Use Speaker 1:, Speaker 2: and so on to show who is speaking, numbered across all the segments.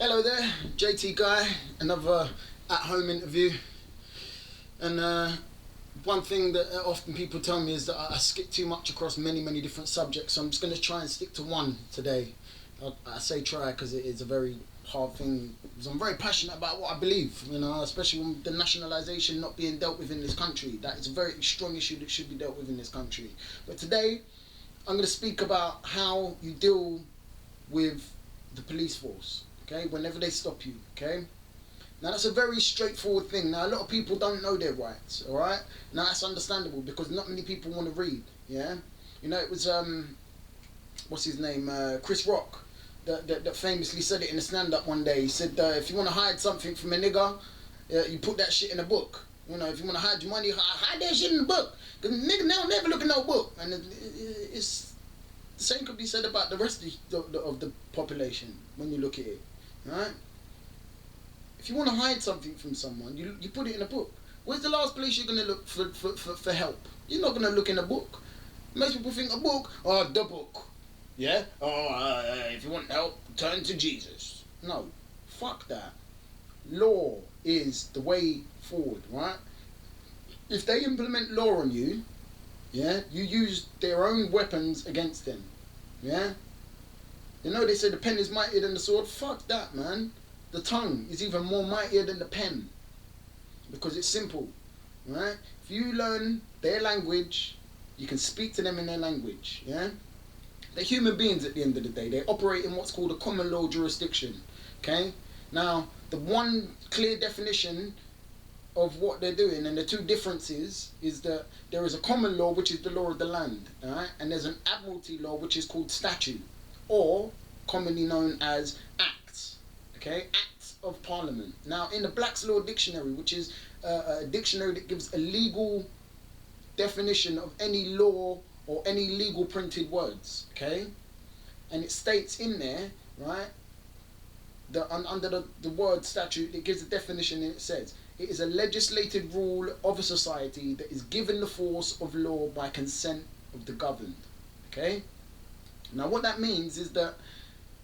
Speaker 1: Hello there, JT Guy, another at-home interview. And one thing that often people tell me is that I skip too much across many different subjects, so I'm just going to try and stick to one today. I say try because it is a very hard thing, because I'm very passionate about what I believe, especially with the nationalisation not being dealt with in this country. That is a very strong issue that should be dealt with in this country. But today, I'm going to speak about how you deal with the police force. Okay, whenever they stop you, okay? Now that's a very straightforward thing. Now a lot of people don't know their rights, alright? Now that's understandable because not many people want to read, yeah? It was, what's his name, Chris Rock, that famously said it in a stand-up one day. He said, if you want to hide something from a nigger, you put that shit in a book. If you want to hide your money, hide that shit in a book. Because nigga now never look in no book. And it's the same could be said about the rest of the population when you look at it. Right? If you want to hide something from someone, you put it in a book. Where's the last place you're going to look for help? You're not going to look in a book. Most people think a book, the book. Yeah? If you want help, turn to Jesus. No. Fuck that. Law is the way forward, right? If they implement law on you, yeah, you use their own weapons against them. Yeah? They say the pen is mightier than the sword. Fuck that, man. The tongue is even more mightier than the pen. Because it's simple, right? If you learn their language, you can speak to them in their language, yeah? They're human beings at the end of the day. They operate in what's called a common law jurisdiction, okay? Now, the one clear definition of what they're doing, and the two differences, is that there is a common law, which is the law of the land, right? And there's an admiralty law, which is called statute, or commonly known as acts, okay? Acts of Parliament. Now, in the Black's Law Dictionary, which is a dictionary that gives a legal definition of any law or any legal printed words, okay? And it states in there, right, under the word statute, it gives a definition, and it says, it is a legislated rule of a society that is given the force of law by consent of the governed, okay? Now what that means is that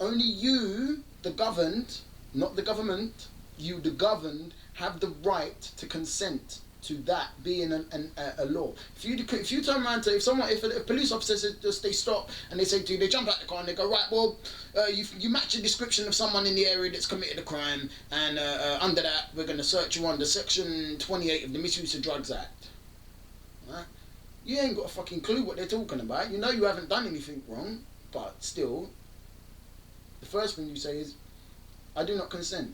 Speaker 1: only you, the governed, not the government, you, the governed, have the right to consent to that being a law. If you turn around to, if a police officer says they stop and they say to you, they jump out the car and they go, right, well, you match a description of someone in the area that's committed a crime, and under that we're going to search you under section 28 of the Misuse of Drugs Act. Right? You ain't got a fucking clue what they're talking about. You know you haven't done anything wrong, but still, the first thing you say is, I do not consent.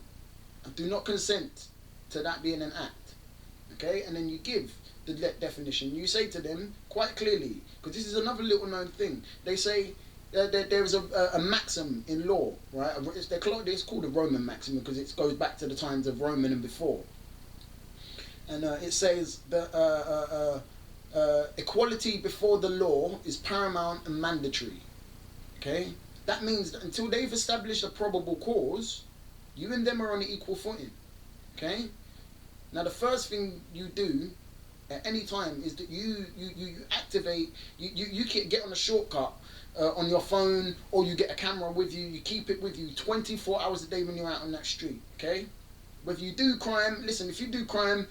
Speaker 1: I do not consent to that being an act. Okay, and then you give the definition. You say to them quite clearly, because this is another little known thing. They say there is a maxim in law, right? It's called a Roman maxim because it goes back to the times of Roman and before. And it says that equality before the law is paramount and mandatory. Okay, that means that until they've established a probable cause, you and them are on an equal footing. Okay. Now the first thing you do at any time is that you activate, you get on a shortcut on your phone, or you get a camera with you, you keep it with you 24 hours a day when you're out on that street, okay? Whether you do crime, listen, if you do crime,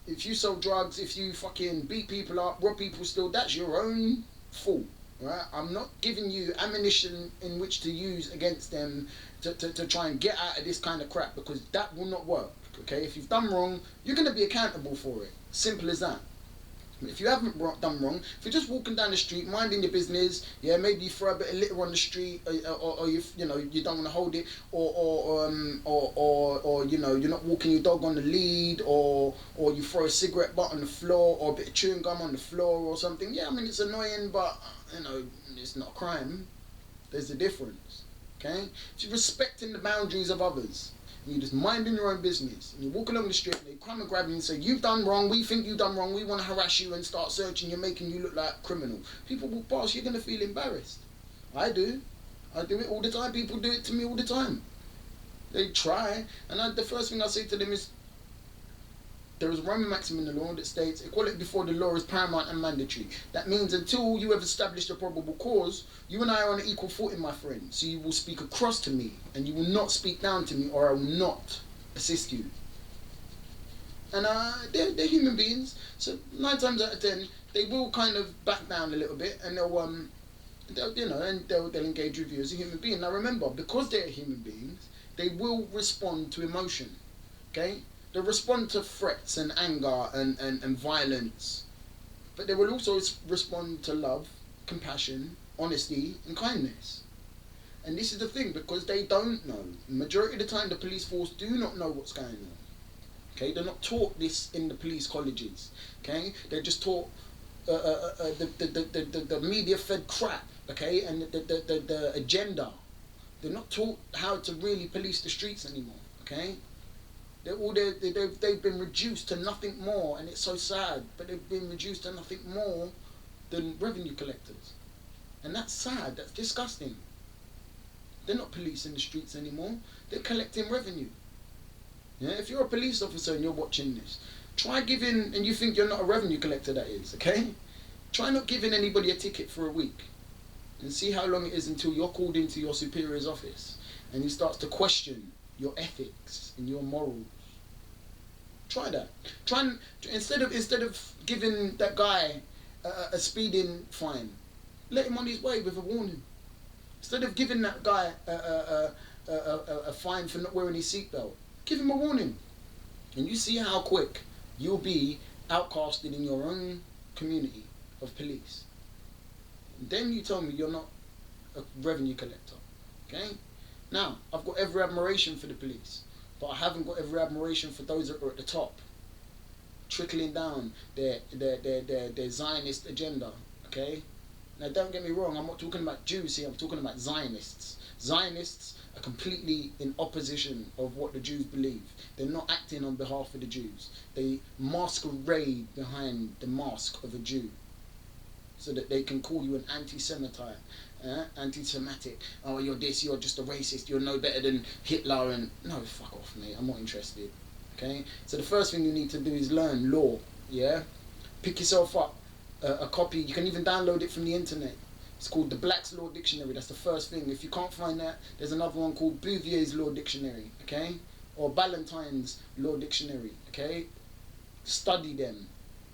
Speaker 1: if you sell drugs, if you fucking beat people up, rob people still, that's your own fault, right? I'm not giving you ammunition in which to use against them to try and get out of this kind of crap, because that will not work. Okay, if you've done wrong, you're going to be accountable for it. Simple as that. If you haven't done wrong, if you're just walking down the street, minding your business, yeah, maybe you throw a bit of litter on the street, or you don't want to hold it, or you're not walking your dog on the lead, or you throw a cigarette butt on the floor, or a bit of chewing gum on the floor, or something. Yeah, I mean, it's annoying, but it's not a crime. There's a difference. Okay, if you're respecting the boundaries of others, and you're just minding your own business, and you walk along the street and they come and grab you and say, you've done wrong, we think you've done wrong, we want to harass you and start searching you, making you look like a criminal. People walk past, you're going to feel embarrassed. I do it all the time. People do it to me all the time. They try, and the first thing I say to them is, There is a Roman maxim in the law that states equality before the law is paramount and mandatory. That means until you have established a probable cause, you and I are on an equal footing, my friend. So you will speak across to me and you will not speak down to me, or I will not assist you. And they're human beings, so 9 times out of 10 they will kind of back down a little bit, and they'll engage with you as a human being. Now remember, because they're human beings, they will respond to emotion. Okay, they respond to threats and anger and violence, but they will also respond to love, compassion, honesty, and kindness. And this is the thing, because they don't know. The majority of the time, the police force do not know what's going on. Okay, they're not taught this in the police colleges. Okay, they're just taught the media-fed crap. Okay, and the agenda. They're not taught how to really police the streets anymore. Okay, they've been reduced to nothing more, and it's so sad. But they've been reduced to nothing more than revenue collectors, and that's sad. That's disgusting. They're not policing the streets anymore. They're collecting revenue. Yeah, if you're a police officer and you're watching this, try giving, and you think you're not a revenue collector, that is, okay? Try not giving anybody a ticket for a week and see how long it is until you're called into your superior's office and he starts to question your ethics and your morals. Try that. Instead of giving that guy a speeding fine, let him on his way with a warning. Instead of giving that guy a fine for not wearing his seatbelt, give him a warning. And you see how quick you'll be outcasted in your own community of police. And then you tell me you're not a revenue collector. Okay? Now, I've got every admiration for the police, but I haven't got every admiration for those that are at the top, trickling down their Zionist agenda. Okay? Now, don't get me wrong, I'm not talking about Jews here, I'm talking about Zionists. Zionists are completely in opposition of what the Jews believe. They're not acting on behalf of the Jews. They masquerade behind the mask of a Jew so that they can call you an anti-Semitic. Anti-Semitic. Oh, you're this, you're just a racist, you're no better than Hitler. And no, fuck off, mate, I'm not interested. Okay? So the first thing you need to do is learn law. Yeah? Pick yourself up a copy. You can even download it from the internet. It's called the Black's Law Dictionary. That's the first thing. If you can't find that, there's another one called Bouvier's Law Dictionary, okay? Or Ballantyne's Law Dictionary, okay? Study them,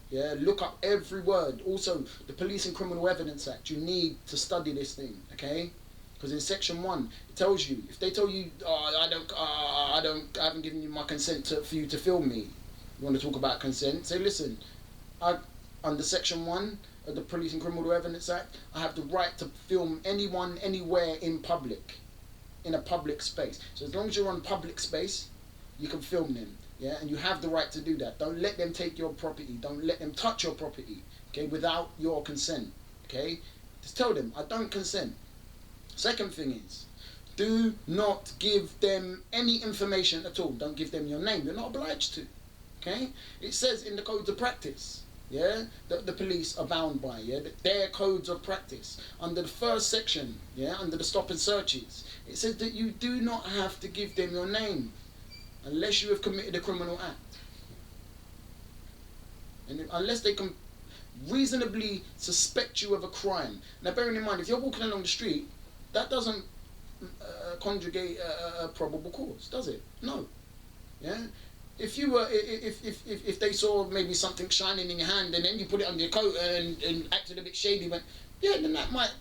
Speaker 1: yeah? Look up every word. Also, the Police and Criminal Evidence Act. You need to study this thing, okay? Because in Section 1, it tells you, if they tell you, I haven't given you my consent for you to film me. You want to talk about consent? Say, listen, under Section 1 of the Police and Criminal Evidence Act, I have the right to film anyone, anywhere in public, in a public space. So as long as you're on public space, you can film them, yeah? And you have the right to do that. Don't let them take your property. Don't let them touch your property, okay, without your consent, okay? Just tell them, I don't consent. Second thing is, do not give them any information at all. Don't give them your name. You're not obliged to, okay? It says in the codes of practice, yeah, that the police are bound by, yeah, their codes of practice. Under the first section, yeah, under the stop and searches, it says that you do not have to give them your name unless you have committed a criminal act. And unless they can reasonably suspect you of a crime. Now bearing in mind, if you're walking along the street, that doesn't conjugate a probable cause, does it? No. Yeah? If you were, if they saw maybe something shining in your hand and then you put it under your coat and acted a bit shady, went, yeah, then that might,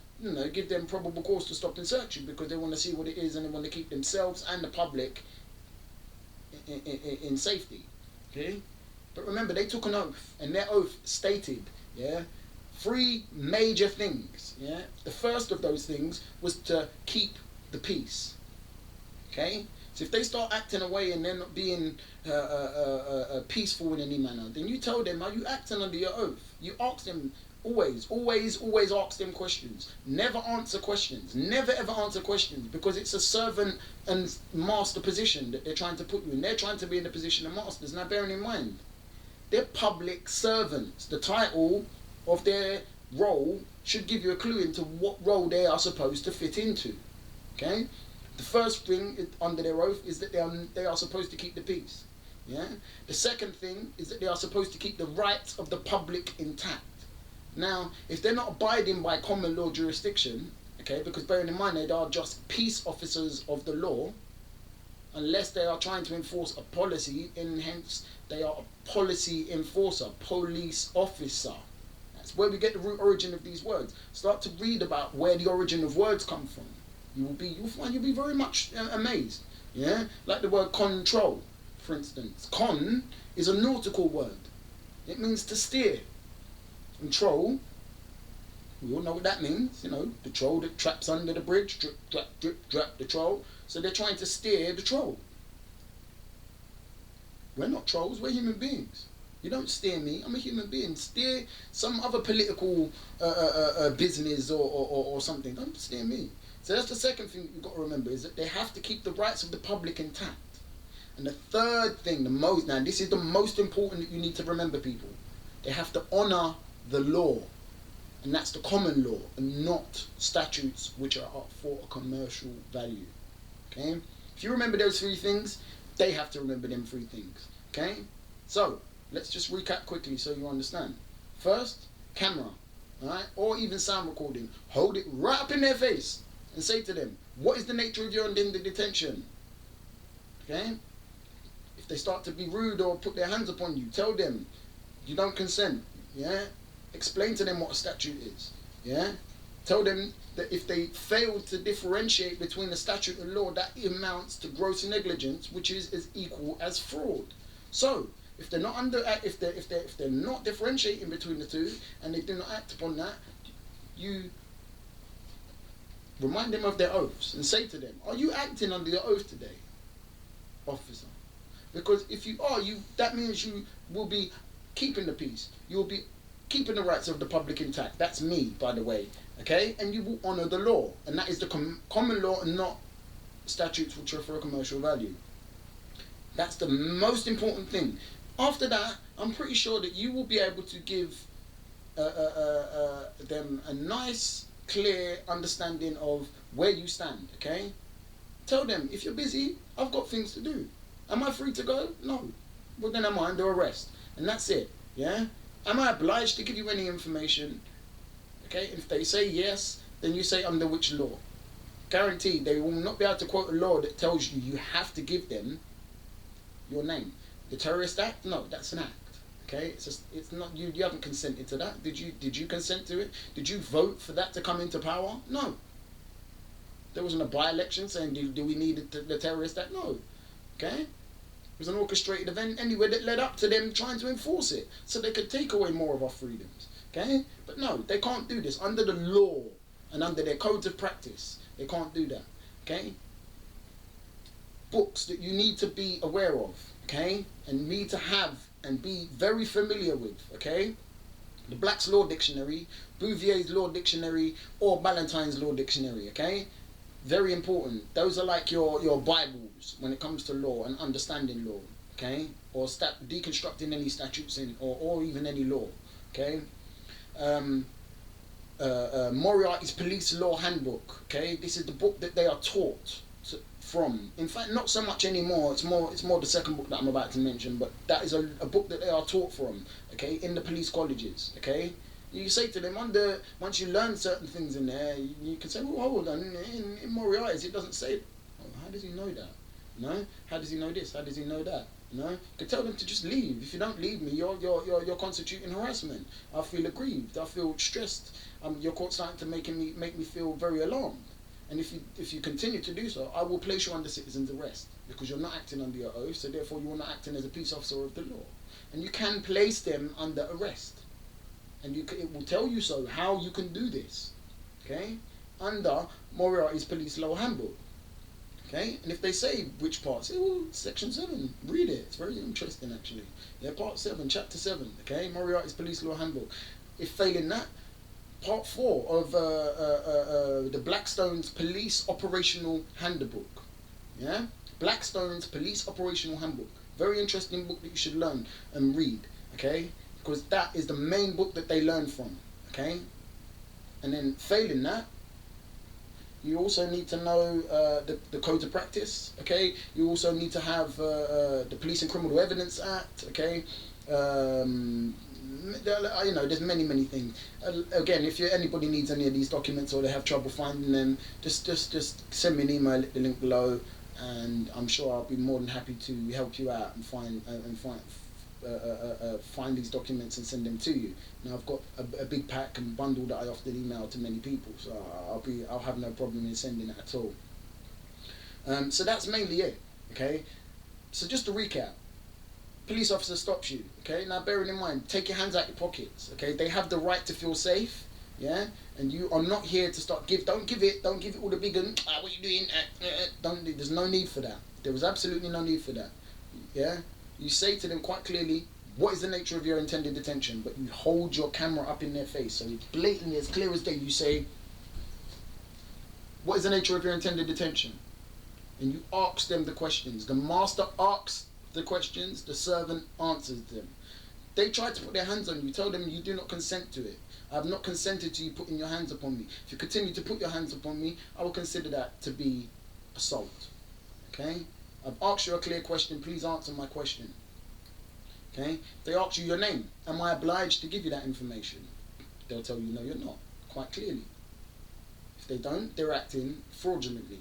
Speaker 1: give them probable cause to stop and search you because they want to see what it is and they want to keep themselves and the public in safety. Okay, but remember they took an oath and their oath stated, yeah, 3 major things. Yeah, the first of those things was to keep the peace. Okay. So if they start acting away and they're not being peaceful in any manner, then you tell them, are you acting under your oath? You ask them, always ask them questions. Never answer questions. Never ever answer questions, because it's a servant and master position that they're trying to put you in. They're trying to be in the position of masters. Now bearing in mind, they're public servants. The title of their role should give you a clue into what role they are supposed to fit into. Okay? The first thing under their oath is that they are supposed to keep the peace. Yeah. The second thing is that they are supposed to keep the rights of the public intact. Now, if they're not abiding by common law jurisdiction, okay, because bearing in mind they are just peace officers of the law, unless they are trying to enforce a policy, and hence they are a policy enforcer, police officer. That's where we get the root origin of these words. Start to read about where the origin of words come from. You'll be very much amazed. Yeah, like the word control, for instance. Con is a nautical word. It means to steer. And troll, we all know what that means. You know, the troll that traps under the bridge, drip, drop, drip, drop, the troll. So they're trying to steer the troll. We're not trolls, we're human beings. You don't steer me, I'm a human being. Steer some other political business or something. Don't steer me. So that's the second thing you've got to remember, is that they have to keep the rights of the public intact. And the third thing, now this is the most important that you need to remember, people. They have to honour the law. And that's the common law, and not statutes which are up for a commercial value. Okay? If you remember those three things, they have to remember them three things. Okay? So, let's just recap quickly so you understand. First, camera, alright? Or even sound recording. Hold it right up in their face and say to them, what is the nature of your under detention? Okay? If they start to be rude or put their hands upon you, tell them you don't consent. Yeah? Explain to them what a statute is. Yeah? Tell them that if they fail to differentiate between a statute and law, that amounts to gross negligence, which is as equal as fraud. So, if they're not if they're not differentiating between the two, and they do not act upon that, you remind them of their oaths and say to them, are you acting under your oath today, officer? Because if you are, that means you will be keeping the peace. You will be keeping the rights of the public intact. That's me, by the way. Okay? And you will honour the law. And that is the common law, and not statutes which are for a commercial value. That's the most important thing. After that, I'm pretty sure that you will be able to give them a nice, clear understanding of where you stand. Okay? Tell them, if you're busy, I've got things to do. Am I free to go? No. Well, then I'm under arrest. And that's it. Yeah? Am I obliged to give you any information? Okay, if they say yes, then you say under which law. Guaranteed, they will not be able to quote a law that tells you you have to give them your name. The Terrorist Act? No, that's an act. Okay, it's not you. You haven't consented to that. Did you consent to it? Did you vote for that to come into power? No. There wasn't a by-election saying do we need the Terrorist Act? No. Okay. It was an orchestrated event anyway that led up to them trying to enforce it so they could take away more of our freedoms. Okay? But no, they can't do this. Under the law and under their codes of practice, they can't do that. Okay? Books that you need to be aware of, okay? And need to have and be very familiar with, okay? The Black's Law Dictionary, Bouvier's Law Dictionary, or Ballantyne's Law Dictionary, okay? Very important. Those are like your Bibles when it comes to law and understanding law, okay? Or deconstructing any statutes or even any law, okay? Moriarty's Police Law Handbook, okay? This is the book that they are taught from. In fact, not so much anymore. It's more the second book that I'm about to mention, but that is a book that they are taught from, okay? In the police colleges, okay? You say to them, once you learn certain things in there, you can say, well, hold on, in Moriarty's it doesn't say, oh, how does he know that? No? How does he know this? How does he know that? No? You can tell them to just leave. If you don't leave me, you're constituting harassment. I feel aggrieved. I feel stressed. Your court's starting to make me feel very alarmed. And if you continue to do so, I will place you under citizen's arrest because you're not acting under your oath, so therefore you are not acting as a peace officer of the law. And you can place them under arrest. And it will tell you so, how you can do this, okay, under Moriarty's Police Law Handbook, okay, and if they say which part, say, well, Section 7, read it, it's very interesting actually, yeah, Part 7, Chapter 7, okay, Moriarty's Police Law Handbook. If failing that, Part 4 of the Blackstone's Police Operational Handbook, yeah, Blackstone's Police Operational Handbook, very interesting book that you should learn and read, okay, because that is the main book that they learn from, okay? And then failing that, You also need to know the code of practice. Okay. You also need to have the Police and Criminal Evidence Act. Okay. There's many things. Again, if anybody needs any of these documents or they have trouble finding them, just send me an email at the link below, and I'm sure I'll be more than happy to help you out and find these documents and send them to you. Now I've got a big pack and bundle that I often email to many people, so I'll have no problem in sending it at all. So that's mainly it. Okay, so just to recap, police officer stops you. Okay, now bearing in mind, take your hands out your pockets. Okay, they have the right to feel safe. Yeah, and you are not here to don't give it all the big what you doing? Don't. There's no need for that. There was absolutely no need for that. Yeah, you say to them quite clearly, what is the nature of your intended detention, but you hold your camera up in their face, so it's blatantly as clear as day. You say, what is the nature of your intended detention? And you ask them the questions. The master asks the questions, the servant answers them. They try to put their hands on you. Tell them you do not consent to it. I have not consented to you putting your hands upon me. If you continue to put your hands upon me, I will consider that to be assault. Okay? I've asked you a clear question. Please answer my question. Okay? If they ask you your name, am I obliged to give you that information? They'll tell you no, you're not, quite clearly. If they don't, they're acting fraudulently.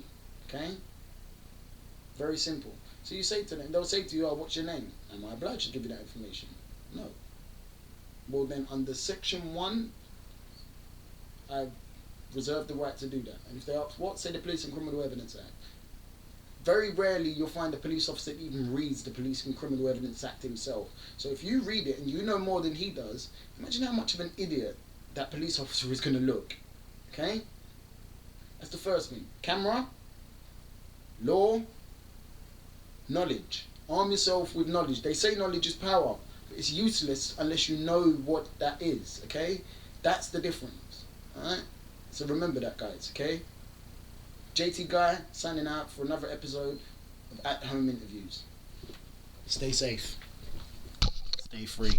Speaker 1: Okay? Very simple. So you say to them, they'll say to you, oh, what's your name? Am I obliged to give you that information? No. Well then, under section 1, I reserve the right to do that. And if they ask what, say the Police and Criminal Evidence Act. Very rarely you'll find a police officer that even reads the Police and Criminal Evidence Act himself. So if you read it and you know more than he does, imagine how much of an idiot that police officer is going to look. Okay? That's the first thing. Camera, law, knowledge. Arm yourself with knowledge. They say knowledge is power, but it's useless unless you know what that is. Okay? That's the difference. Alright? So remember that, guys. Okay? JT Guy signing out for another episode of At Home Interviews. Stay safe. Stay free.